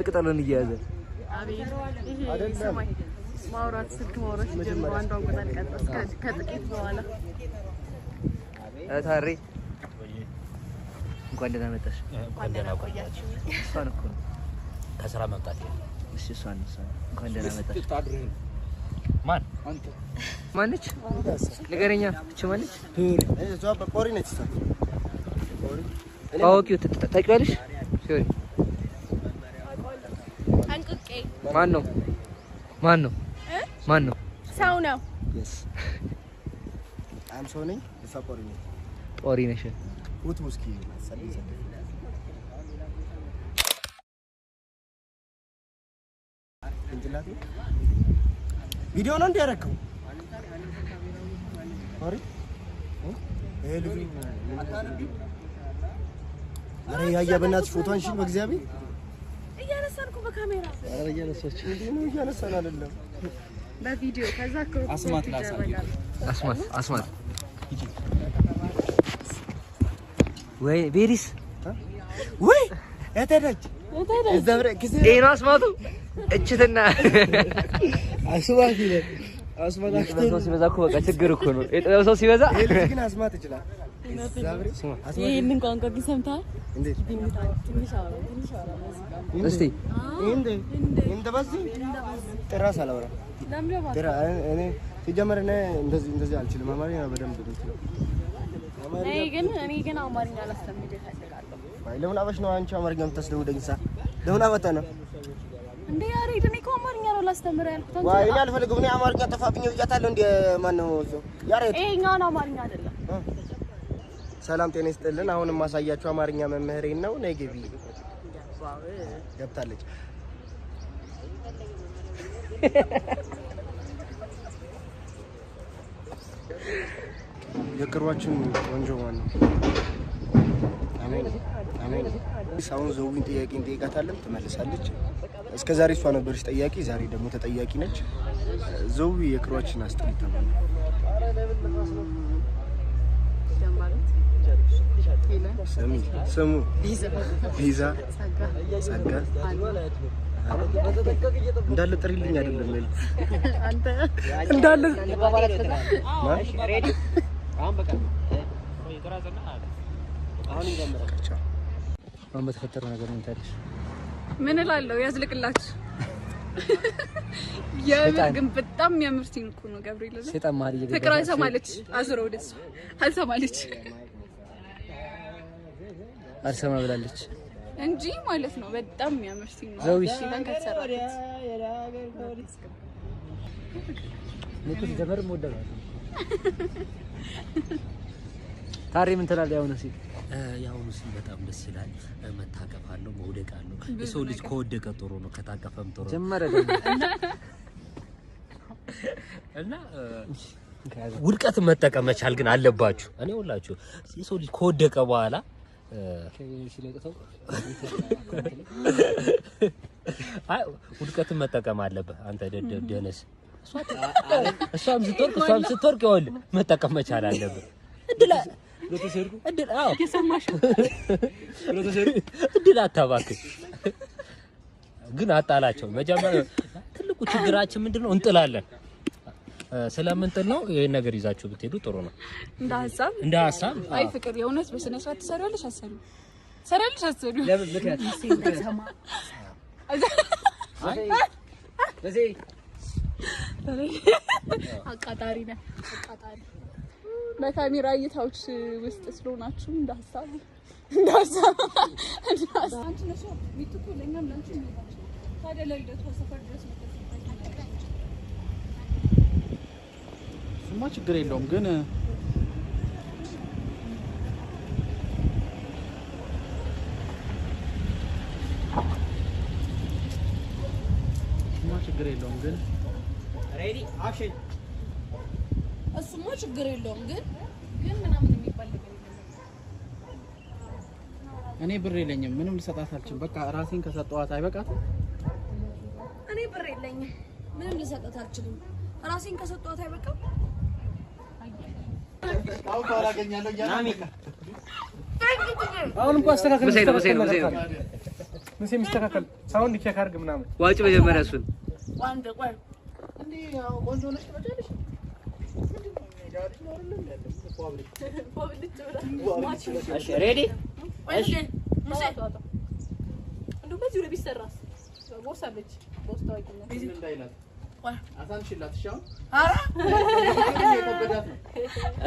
ቅጠልን እያያዘ አይደለም ማውራት ስልክ ማውራት ጀምሮ አንዷን ቅጠል ቀጥስ ከጥቂት በኋላ ታሪ እንኳን ደህና መጣሽ። እንኳን ደህና ቆያችሁ። እሷን እኮ ከስራ መምጣት እሺ እሷን እንኳን ደህና መጣሽ። ማን አንተ ማነች? ንገረኛ። እቺ ማነች? እሷ በቆሪ ነች። ታውቂው ታውቂዋለሽ? ሶሪ አንቁቄ ማን ነው? ሰው ነው። yes አም ሰው ነኝ። እሷ ቆሪ ነች። ቆሪ ነሽ። ውት ውስኪ ሰልሰ እንጅላቱ ቪዲዮ ነው እንዲያረከው ቆሪ ልጅ አረ ያያ በእናትሽ ፎቶ አንሺ በእግዚአብሔር እያነሳንኩ በካሜራ አረ እያነሳች ነው እያነሳን አይደለም በቪዲዮ ከዛ አስማት ወይ ቤሪስ ወይ ያተዳች እዛብረ ከዚህ ኤና አስማቱ እችትና አስማት ይላል አስማት ሰው ሲበዛ እኮ በቃ ችግር እኮ ነው። የጥበብ ሰው ሲበዛ ግን አስማት ይችላል። ይሄንን ቋንቋ ቢሰምታል እንዴት ትንሽ አወራ እስቲ እንደ ባዚ ጥራስ አላወራ ጥራ እኔ ሲጀመር እኔ እንደዚህ አልችልም። አማርኛ በደንብ ነው። እኔ ግን አማርኛ ላስተምር እፈልጋለሁ። ለምን አበሽ ነው አንቺ አማርኛ የምታስደውደኝሳ? ለምን አበጣ ነው እንዴ? ያሬድ እኔ እኮ አማርኛ ነው ላስተምር ያልኩት። ዋይ እኔ አልፈልግም። እኔ አማርኛ ተፋብኝ እያታለሁ እንደ ማን ነው ያሬድ? ይሄኛው አማርኛ አይደለም። ሰላም ጤና ይስጥልን። አሁንም ማሳያችሁ አማርኛ መምህሬን ነው። ነይ ግቢ። ገብታለች። የቅርባችን ቆንጆ ማን ነው? አሜን። አሁን ዘውኝ ጥያቄ እንጠይቃታለን፣ ትመልሳለች። እስከዛሬ እሷ ነበረች ጠያቂ፣ ዛሬ ደግሞ ተጠያቂ ነች። ዘው የቅርባችን አስጠልታ ነው። ስሙ ቪዛ ጸጋ እንዳለ ጥሪልኝ አይደለም አንተ እንዳለ አሁን በተፈጠረው ነገር ምን ታዲያ ምን እላለሁ? ያዝልቅላችሁ። የምር ግን በጣም የሚያምር ሲን እኮ ነው። ገብርኤል ሰይጣን ማሪ ይገባል። ፍቅር አልሰማለች። አዝረው ደስ አልሰማለች አልሰማ ብላለች እንጂ ማለት ነው። በጣም የሚያምር ሲን ነው። ዘውሽ ሲን ከተሰራበት ለኩት ዘመር ሞደል ታሪ ምን ትላለህ? ያው ነው በጣም ደስ ይላል። መታቀፍ አለው፣ መውደቅ አለው። የሰው ልጅ ከወደቀ ጥሩ ነው፣ ከታቀፈም ጥሩ ነው። ጀመረ እና ውድቀት መጠቀም መቻል ግን አለባችሁ። እኔ ሁላችሁ የሰው ልጅ ከወደቀ በኋላ ውድቀትን መጠቀም አለብህ። አንተ ደደብ ደነስ እሷም ስትወርቅ ይኸውልህ መጠቀም መቻል አለብህ። እድል አታባክን። ግን አጣላቸው። መጀመሪያ ትልቁ ችግራችን ምንድነው? እንጥላለን። ስለምንጥል ነው። ይሄን ነገር ይዛችሁ ብትሄዱ ጥሩ ነው። እንደ ሐሳብ አይ ፍቅር የእውነት በስነ ስርዓት ትሰሪያለሽ አሰሪ ለምን ምክንያት በዚህ አቃጣሪ ነህ። በካሜራ እይታዎች ውስጥ ስለሆናችሁ እንደ ሐሳብ አንቺ ነሽ ሚጥቁ ለኛም ላንቺ የሚባል ታዲያ ለልደቷ ሰፈር ድረስ ስማ ችግር የለውም ግን ሬዲ አክሽን እሱማ ችግር የለውም ግን ምናምን የሚባል ነገር እኔ ብር የለኝም ምንም ልሰጣት አልችልም። በቃ ራሴን ከሰጠዋት አይበቃትም? እኔ ብር የለኝም ምንም ልሰጣት አልችልም። ራሴን ከሰጠዋት አይበቃም? አው ታራገኛለሁ ያናሚ አሁን እንኳን አስተካክል። ምንስ የሚስተካከል ሳውንድ ቼክ አድርግ ምናምን ዋጭ መጀመሪያ እሱን ዋንደ ቆይ እንዴ ያው ቆንጆ ነሽ ትመጫለሽ እሺ ሬዲ እሺ እንደው በዚህ ወደ ቢሰራስ ቦርሳለች ቦርሳው እንዳይላት አሳንሽላት ሻው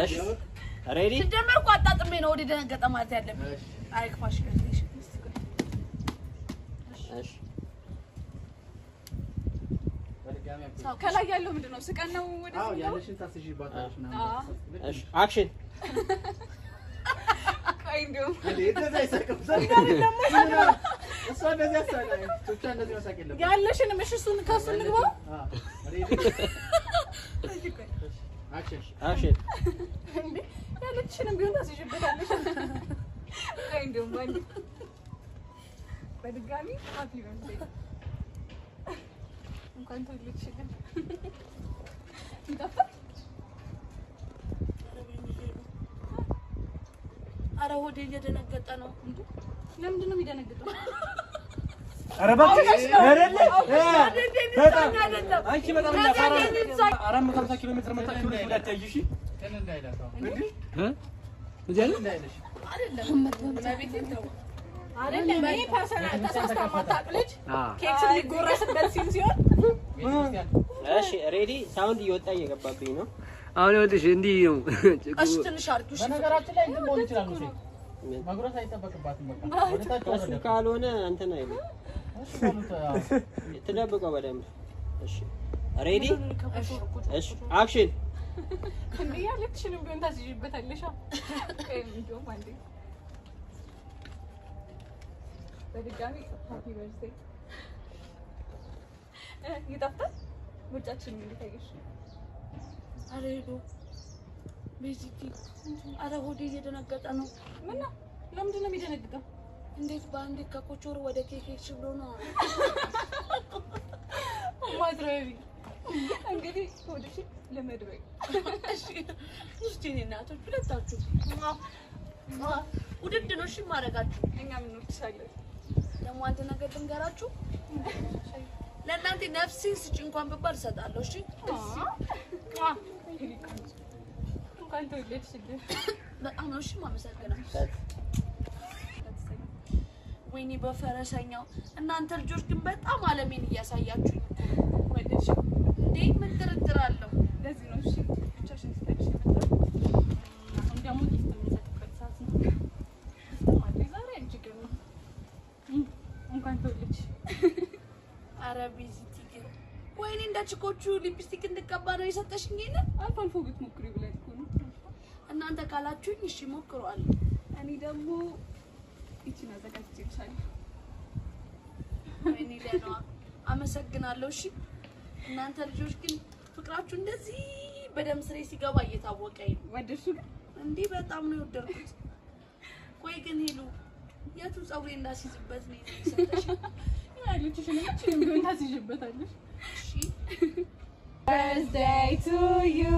እሺ ሬዲ ሲጀመር እኮ አጣጥሜ ነው ወደ ደነገጠ ማለት ያለብኝ አይክፋሽ እሺ ከላይ ያለው ምንድነው ስቀን ነው ወደ አዎ ያለሽን ታስይባታለሽ ነው እሺ አክሽን አይ እንደው እንደዛ ይሳቀም እሷ እንደዚህ ያሳቀ ብቻ እንደዚህ መሳቅ የለም ያለሽን እሱን ከሱ ንግባ አክሽን አክሽን እንዴ ያለችሽንም ቢሆን ታስይሽበታለሽ አይ እንደው ማለት በድጋሚ ሃፒ በርዝዴይ እንኳን ተወለድሽልን ይጣፍጥ አረ ሆዴ እየደነገጠ ነው እንዴ ለምንድን ነው የሚደነግጠው ኧረ እባክሽ አይደለ በጣም አንቺ በጣም ያፋራ 450 ኪሎ ሜትር መጣችሁ ላይ እንዳትያይሽ እንዳይላት እዚህ አይደል አይደለም ይሄ ፐርሰናል ተሳስታ ማታቅልጅ ኬክ ሊጎረስበት ሲሆን እሺ ሬዲ ሳውንድ እየወጣ እየገባብኝ ነው አሁን ይኸውልሽ እንዲህ ነው እሺ ትንሽ አርኩሽ በነገራችን ላይ እንትን መሆን ይችላል ነው ማጉረስ አይጠበቅባትም በቃ ወደታች እሱ ካልሆነ እንትን አይልም ትደብቀው በደንብ እሺ ሬዲ እሺ አክሽን እንዴ ያለችሽንም ቢሆን ታስይሽበታለሽ እንደው አንዴ በድጋሚ ሃፒ በርዝዴይ ይጣፍጣል ምርጫችን እንዴት አየሽ አረ ሄዶ ቤዚቲ አረ ሆዴ እየደነገጠ ነው ምን ነው ለምንድን ነው የሚደነግጠው እንዴት በአንዴ ከኮቾሮ ወደ ኬክ ብሎ ነው ማድረቢ እንግዲህ ሆድሽ ለመድበይ እሺ እስቲ እናቶች ሁለታችሁ ውድድ ነው እሺ ማረጋችሁ እኛ ምን እንወድሻለን ደግሞ አንተ ነገር ልንገራችሁ ለእናንተ ነፍሴን ስጪ እንኳን ብባል እሰጣለሁ እሺ እንኳን ተወለድሽልን በጣም ነው እሺ ማመሰግነው ወይኔ በፈረሰኛው እናንተ ልጆች ግን በጣም አለሜን እያሳያችሁኝ ወደድሽ እንዴ ምን ጥርጥር አለው ለዚህ ነው እሺ ብቻሽን ስትጠቅሽ ነበር አሁን ደግሞ ጊፍት የምንሰጥበት ሰዓት ነው ጊፍት ዛሬ እጅግ ነው እንኳን ተወለድሽ አረ ቢዚቲ ግን ወይኔ እንዳችኮቹ ሊፕስቲክ እንድቀባ ነው የሰጠሽኝ ይሄን አልፎ አልፎ ብትሞክሪ ብለን እኮ ነው እናንተ ካላችሁኝ እሺ ሞክሯል እኔ ደግሞ ይቺን አዘጋጅቼልሻለሁ ወይኔ ለና አመሰግናለሁ እሺ እናንተ ልጆች ግን ፍቅራችሁ እንደዚህ በደም ስሬ ሲገባ እየታወቀኝ ነው ወደድሽ ግን እንዴ በጣም ነው የወደድኩት ቆይ ግን ሄሉ የቱ ጸጉሬ እንዳስይዝበት ነው ይሰጠሽ ያለችሽን እቺን ቢሆን ታስይሽበታለሽ እሺ birthday to you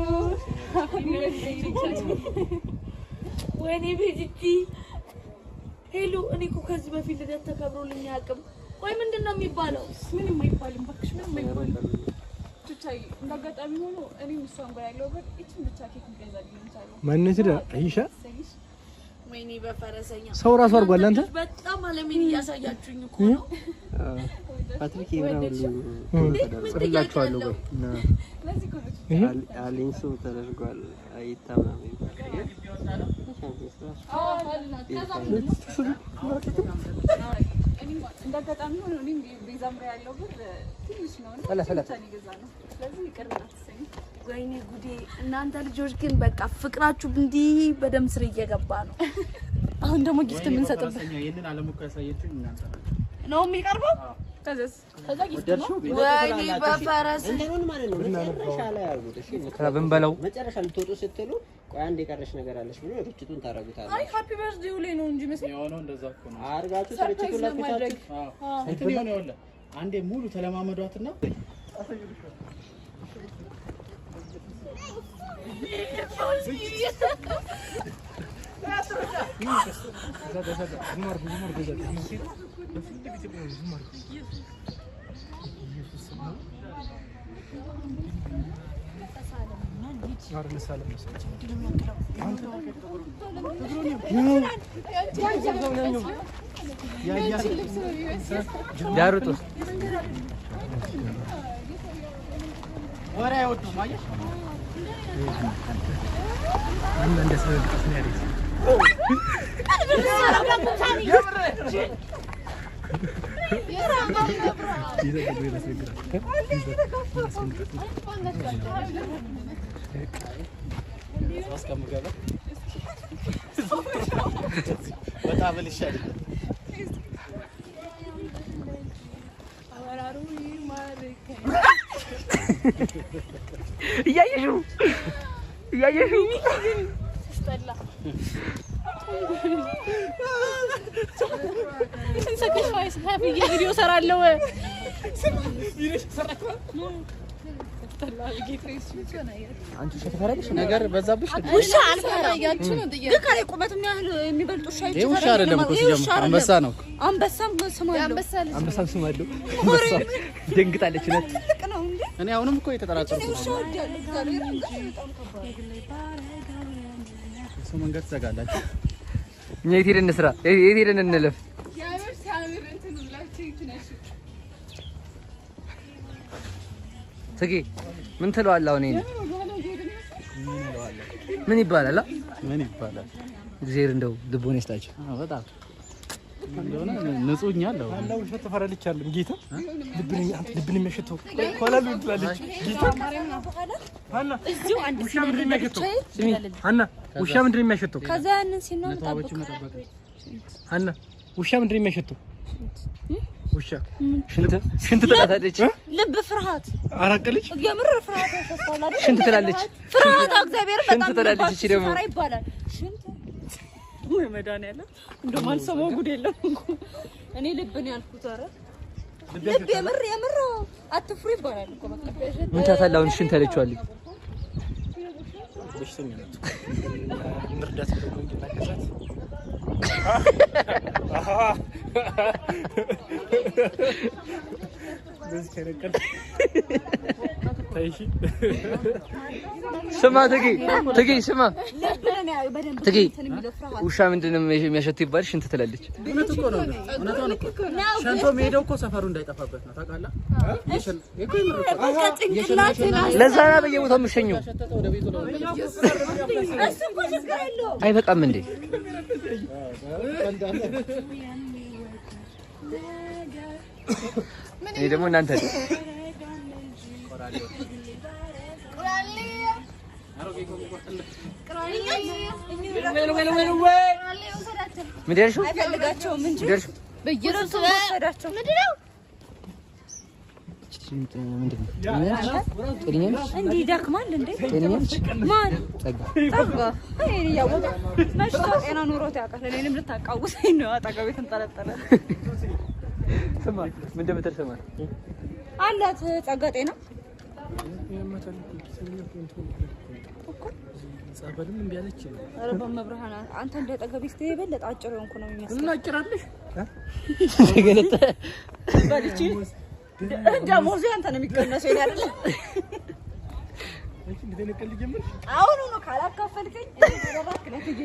happy birthday to you ወይኔ ቤዚቲ ሄሉ እኔ እኮ ከዚህ በፊት ልደት ተከብሮልኝ አያውቅም ቆይ ምንድነው የሚባለው ምንም አይባልም ባክሽ ምንም አይባልም ብቻዬ እንዳጋጣሚ ሆኖ እኔም እሷን ጋር ያለው ብር እቺን ብቻ ኬክ ይገዛልኝ እንቻለን ማንነት ዳ አይሻ ወይኔ በፈረሰኛ ሰው ራሱ አድርጓል አንተ በጣም አለሜን እያሳያችሁኝ እኮ ነው ፓትሪክ ይብራው ጽፍላችኋለሁ ወይ ለዚህ ኮሎች አሊንሱ ተደርጓል አይታማም እንዳጋጣሚ ሆኖ እኔም ቤዛም ጋር ያለው ብር ትንሽ ነው እና ብቻ ነው የገዛነው ስለዚህ ይቅር እናትሰኝ ወይኔ ጉዴ እናንተ ልጆች ግን በቃ ፍቅራችሁ እንዲህ በደም ስር እየገባ ነው አሁን ደግሞ ጊፍት የምንሰጥበት ይሄንን አለሙካ ያሳየችኝ እናንተ ነው የሚቀርበው ከዛ ጊፍት ነው ወይኔ በፈረስ እንደምን ማለት ነው መጨረሻ ላይ አርጉት እሺ ብንበላው መጨረሻ ልትወጡ ስትሉ ቆይ አንድ የቀረሽ ነገር አለሽ ብሎ ርጭቱን ታረጉታላችሁ አይ ሃፒ በርዝዴይ ላይ ነው እንጂ መስሎኝ የሆነው እንደዛ እኮ ነው አርጋችሁ ሰርፕራይዝ ርጭቱን ለማድረግ ለኩታችሁ እንትን የሆነ ይወለ አንዴ ሙሉ ተለማመዷትና ዳሩት ወሬ አይወጡ ማየሽ አንድ ሰው ነው ያለው በጣም ልሻል እያየሽው ስጠላ ሰከፋይስ ሀፊ ቪዲዮ ሰራለው አንቺ ሸፈራለሽ ነገር በዛብሽ ውሻ አልፈራያችሁ ነው ጥያቄ ግን ካለ ቁመቱም ያህል የሚበልጥ ውሻ ይሄ ውሻ አይደለም እኮ ሲጀምር አንበሳ ነው አንበሳም ስም አለው አንበሳም ስም አለው ደንግጣለች ነት ትልቅ ነው እንዴ እኔ አሁንም እኮ የተጠራጠርኩ ውሻ ወዲያለ እግዚአብሔር እሱ መንገድ ዘጋላችሁ እኛ የት ሄደን እንስራ የት ሄደን እንለፍ ያምር ሲያምር እንትን ብላችሁ ይችላል ትጌ ምን ትለዋለህ አሁን ይሄን ምን ይባላል ምን ይባላል እግዚአብሔር እንደው ልቦን ይስጣቸው በጣም እንደሆነ ንጹህኛለሁ እና ውሸት ተፈራልቻለሁ ጌታ ልብን የሚያሸተው ኋላሉ ትላለች ጌታ ሃና እዚሁ አንድ ውሻ ምንድን ነው የሚያሸተው ስሚ ሃና ውሻ ምንድን ነው የሚያሸተው ከዛ ያንን ሲኖር ነታዎቹ መጠበቅ ሃና ውሻ ምንድን ነው የሚያሸተው ውሻ ሽንት ትላለች ልብ ፍርሃት አራቀልች የምር ፍርሃት ተስተዋላል ሽንት ትላለች ፍርሃት እግዚአብሔር በጣም ሽንት ትላለች እቺ ደግሞ ፈራ ይባላል ሽንት ወይ መድኃኒዓለም እንደውም አልሰማው ጉድ የለም እኔ ልብ ነው ያልኩት ኧረ ልብ የምር አትፍሩ ይባላል እኮ በቃ ምን ታታላውን ሽንት አለችዋለች በሽተኛ ናት እንርዳት ብለው እንድናገዛት በዚህ ከነቀል ታይሺ ስማ ትጌ ስማ ልብ ነው በደንብ ትጌ እንትን የሚለው ፍርሃት ውሻ ምንድነው የሚያሸተው ይባል ሽንት ትላለች እውነት እኮ ነው እውነቷን እኮ ሸንቶ ሄደው እኮ ሰፈሩ እንዳይጠፋበት ነው ታውቃለህ እኮ ለዛ ነው በየቦታው የምሸኘው ወደ ቤቱ ነው እሱ እኮ ችግር የለውም አይበቃም እንዴ እኔ ደግሞ እናንተ ምን ያልሽው አይፈልጋቸውም እንጂ በየሩም ተወሰዳቸው ምንድነው እንዴ ይደክማል እንዴ ማን ጸጋ እኔ ያወጣ መሽቶ ጤና ኑሮት ያውቃል እኔንም ልታቃውሰኝ ነው አጠገቤ ተንጠለጠለ ስማ ምን እንደምትሰማ አላት ጸጋ ጤና ጸበልም እምቢ አለች ኧረ በመብርሃን አንተ እንደ አጠገቤ ስትይ የበለጠ አጭር ሆንኩ ነው የሚመስለው እና አጭራለሽ ገለጠ በልቺ ደሞዙ አንተ ነው የሚቀነሰው ይሄ አይደል እሺ እንደተነቀል ጀምር አሁን ነው ካላካፈልከኝ ዘባክ ለትጂ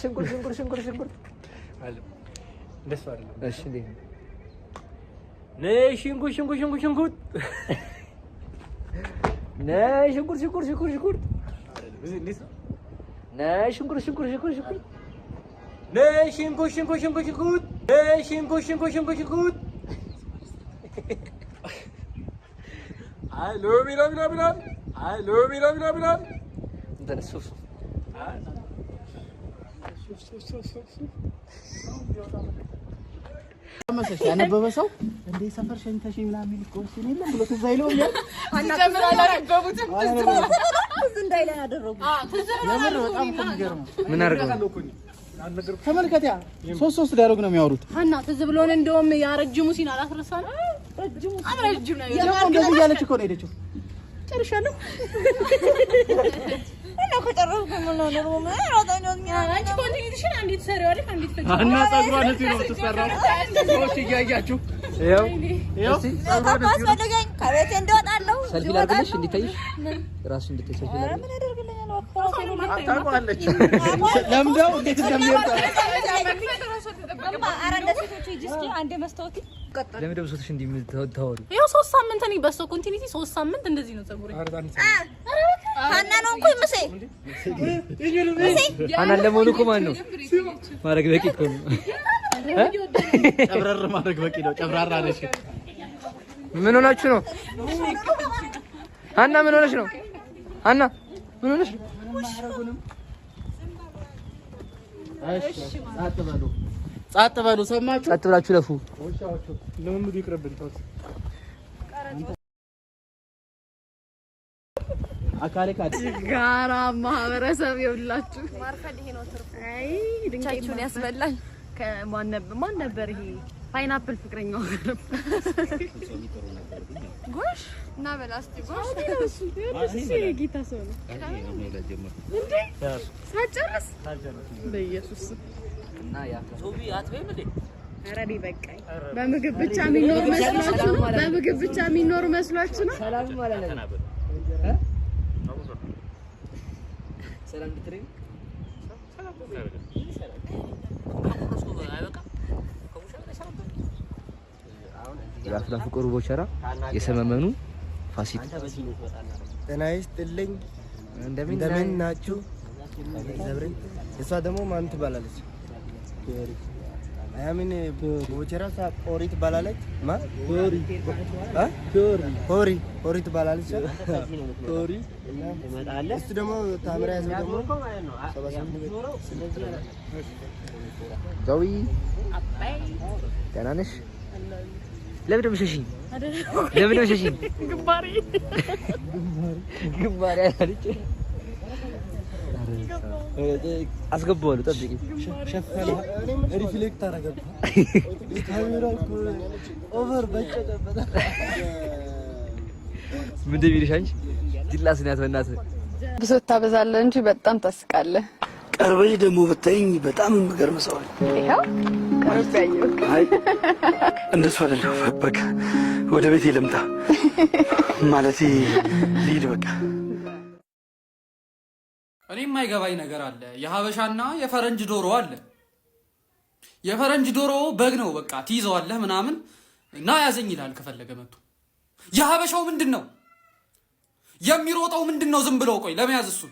ሽንኩርት አለ እንደሱ አይደለም እሺ እንዴ ነይ ሽንኩርት ነይ ሽንኩርት ነይ ሽንኩርት አይ ሎሚ እንትን ሱፍ መሰለሽ ያነበበ ሰው እንደ ሰፈር ሸኝተሽኝ ምናምን ይቆስኝ የለም ብሎ ትዝ አይለውም ያ ጀምራ አላነበቡትም እንዳይለን አደረጉ የምር በጣም እኮ የሚገርም ምን አድርገው ተመልከት ያ ሶስት ዳያሎግ ነው የሚያወሩት ሀና ትዝ ብሎን እንደውም ያረጅሙ ሲና አላስረሳን ረጅሙ ነው ደግሞ እንደዚህ እያለች እኮ ነው ሄደችው ጨርሻለሁ انا كترك من نور ما رضاني አንቺ ኮንቲኒቲሽን አንዲት ሰሪዋለሽ አንዲት ፈጭ እና ጸጉሯን እዚህ ነው የምትሰራው። ሰዎች እያያችሁ ይኸው ይኸው አስፈልገኝ ከቤቴ እንደወጣለሁ ሰልፊ ላድርግልሽ እንዲታይሽ ራስሽ እንድታይ ሰልፊ ላድርግ ምን ያደርግልኛል ታውቃለች ለምደው እንዴት እንደሚወጣ ኧረ እንደ ሴቶቹ ሂጂ እስኪ አንዴ መስታወት ለምን ደግሞ ሶትሽ እንዲህ የምታወሩ ይኸው 3 ሳምንት እኔ በሶ ኮንቲኒቲ 3 ሳምንት እንደዚህ ነው ፀጉሬ ሀና ነው እንኩኝ ምሴ ሀና ለመሆኑ እኮ ማን ነው ማድረግ በቂ እኮ ነው ጨብረር ማድረግ በቂ ነው ጨብራራ ነሽ ምን ሆናችሁ ነው ሀና ምን ሆነሽ ነው ሀና ምን ሆነሽ ነው ጻጥ በሉ ሰማችሁ ጻጥ ብላችሁ ለፉ ለምን ይቅርብን ተውት አካሌ ካድ ጋራ ማህበረሰብ ይውላችሁ ማርፈል ይሄ ነው ትርፉ አይ ድንጋዩን ያስበላል ማን ነበር ይሄ ፓይናፕል ፍቅረኛው ጎሽ እና በላስቲ ጎሽ እሺ ጌታ ሰው ነው እንዴ ሳጨርስ በኢየሱስ እና ያ ሶቢ አትበይም እንዴ አረዲ በቃኝ በምግብ ብቻ የሚኖር መስሏችሁ ነው በምግብ ብቻ የሚኖር መስሏችሁ ነው ሰላም ማለት ነው ሰላም ድትሪ የአፍላ ፍቅሩ ቦቸራ የሰመመኑ ፋሲል ጤና ይስጥልኝ እንደምን ናችሁ ዘብሬ እሷ ደግሞ ማን ትባላለች አያምን ቦቸራ ፖሪ ትባላለች ማ ፖሪ ትባላለች ፖሪ ይመጣል እሱ ደግሞ ታምራ ያዘው ደግሞ ዛዊ ደህና ነሽ ለምን ደምሸሽኝ ለምን ደምሸሽኝ ግንባሬ አለች አስገባዋለሁ ጠብቂ ሸፈለ ሪፍሌክት አደረገ ካሜራው ኦቨር በጨቀበታ ምን እንደሚልሽ አንቺ ጅላስ ናት በእናትህ ብሶት ታበዛለህ እንጂ በጣም ታስቃለህ ቀርበሽ ደግሞ ብታይኝ በጣም የምገርም ሰው ነኝ ይሄው ቀርብ ያየው አይ እንደሱ አይደለም በቃ ወደ ቤቴ ልምጣ ማለቴ ልሂድ በቃ እኔ የማይገባኝ ነገር አለ የሀበሻና የፈረንጅ ዶሮ አለ የፈረንጅ ዶሮ በግ ነው በቃ ትይዘዋለህ ምናምን እና ያዘኝ ይላል ከፈለገ መጥቶ የሀበሻው ምንድነው የሚሮጠው ምንድነው ዝም ብለው ቆይ ለመያዝ እሱ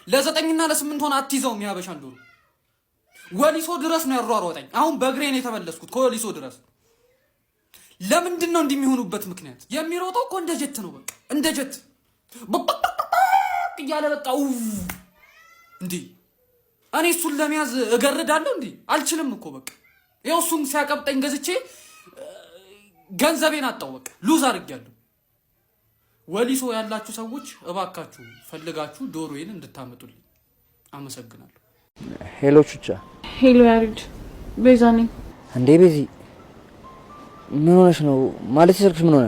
ለ9 እና ለ8 ሆነ አትይዘውም የሀበሻን ዶሮ ወሊሶ ድረስ ነው ያሯሯጠኝ አሁን በእግሬን የተመለስኩት ከወሊሶ ድረስ ለምንድነው እንደሚሆኑበት ምክንያት የሚሮጠው እኮ እንደ ጀት ነው በቃ እንደ ጀት ያለ በቃ እንዴ እኔ እሱን ለመያዝ እገርዳለሁ እንዴ አልችልም እኮ በቃ ይኸው እሱን ሲያቀብጠኝ ገዝቼ ገንዘቤን አጣው በቃ ሉዝ አድርጌያለሁ ወሊሶ ያላችሁ ሰዎች እባካችሁ ፈልጋችሁ ዶሮዬን እንድታመጡልኝ አመሰግናለሁ ሄሎ ቹቻ ሄሎ ያሪድ ቤዛ ነኝ እንዴ ቤዚ ምን ሆነሽ ነው ማለት ስልክሽ ምን ሆነ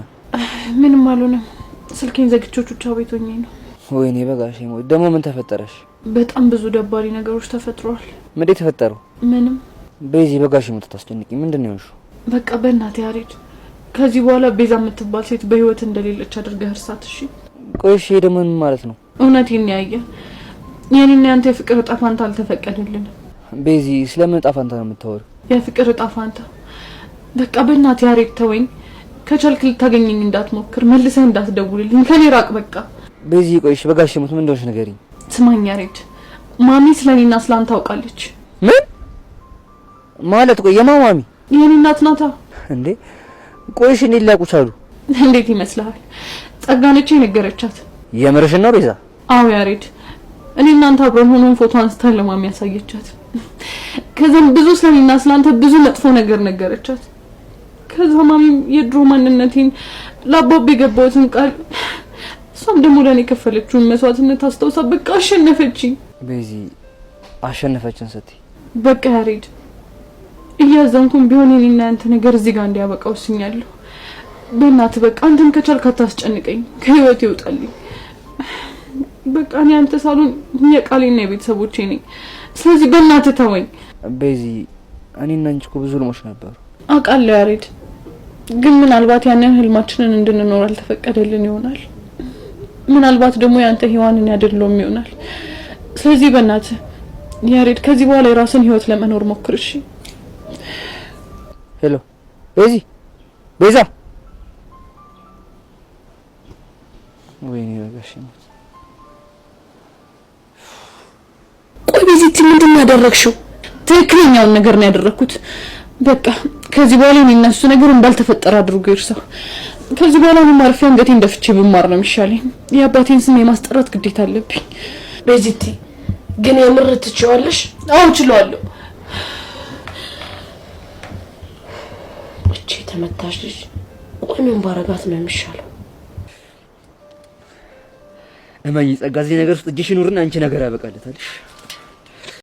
ምንም አልሆነም ስልኬን ዘግቼው ቹቻ ቤት ሆኜ ነው ወይኔ በጋሽ ደግሞ ምን ተፈጠረሽ በጣም ብዙ ደባሪ ነገሮች ተፈጥረዋል ምን ተፈጠሩ ምንም ቤዚ በጋሽ ሞት ታስጨንቂ ምንድነው ያልሽው በቃ በእናትህ ያሪድ ከዚህ በኋላ ቤዛ የምትባል ሴት በህይወት እንደሌለች አድርገህ እርሳት እሺ ቆይሽ ደግሞ ምን ማለት ነው እውነቴን ያየ የኔና ያንተ የፍቅር ዕጣ ፋንታ አልተፈቀደልንም ቤዚ ስለምን ዕጣ ፋንታ ነው የምታወሪው የፍቅር ዕጣ ፋንታ በቃ በእናትህ ያሪድ ተወኝ ከቻልክ ልታገኘኝ እንዳትሞክር መልሰህ እንዳትደውልልኝ ከኔ ራቅ በቃ ቤዚ ቆይሽ በጋሽ ሞት ምን እንደሆነሽ ንገሪኝ ስማኝ ያሪድ ማሚ ስለኔና ስላንተ ታውቃለች ምን ማለት ቆይ የማማሚ የኔ እናት ናታ እንዴ ቆይሽ እኔ ሊያቁቻሉ እንዴት ይመስልሃል ጸጋነች የነገረቻት የምርሽ ነው ቤዛ አዎ ያሪድ እኔ እናንተ አብረን ሆነን ፎቶ አንስተን ለማሚ ያሳየቻት ከዛም ብዙ ስለኔና ስላንተ ብዙ መጥፎ ነገር ነገረቻት ከዛ ማሚም የድሮ ማንነቴን ለአባቤ የገባሁትን ቃል እሷም ደግሞ ለኔ ከፈለችውን መስዋዕትነት አስታውሳ በቃ አሸነፈችኝ ቤዚ አሸነፈችን ስትይ በቃ ያሪድ እያዘንኩኝ ቢሆን እኔና አንተ ነገር እዚህ ጋር እንዲያበቃው ስኛለሁ በእናትህ በቃ አንተም ከቻልክ አታስጨንቀኝ ከህይወት ይውጣልኝ በቃ እኔ አንተ ሳሎን የቃሌና የቤተሰቦቼ ነኝ። ስለዚህ በእናትህ ተወኝ። ቤዚ እኔና አንቺ እኮ ብዙ ህልሞች ነበሩ። አውቃለሁ ያሬድ፣ ግን ምናልባት ያንን ህልማችንን እንድንኖር አልተፈቀደልን ይሆናል። ምናልባት ደግሞ ያንተ ህይዋንን ያደልሎም ይሆናል። ስለዚህ በእናትህ ያሬድ ከዚህ በኋላ የራስን ህይወት ለመኖር ሞክር እሺ? ሄሎ ቤዚ፣ ቤዛ ወይኔ በጋሽ ቆይ ቤዚቲ ምንድን ነው ያደረግሽው? ትክክለኛውን ነገር ነው ያደረኩት። በቃ ከዚህ በኋላ እኔና እሱ ነገር እንዳልተፈጠረ አድርጎ ይርሳው። ከዚህ በኋላ ነው ማርፊያ አንገቴን ደፍቼ ብማር ነው የሚሻለኝ። የአባቴን ስም የማስጠራት ግዴታ አለብኝ። ቤዚቲ ግን የምር ትችዋለሽ? አዎ እችላለሁ። እቺ ተመታሽ ልጅ ቆይ ምን ባረጋት ነው የሚሻለው? እማዬ ጸጋ እዚህ ነገር ውስጥ እጅሽ ኑርና አንቺ ነገር ያበቃለታልሽ።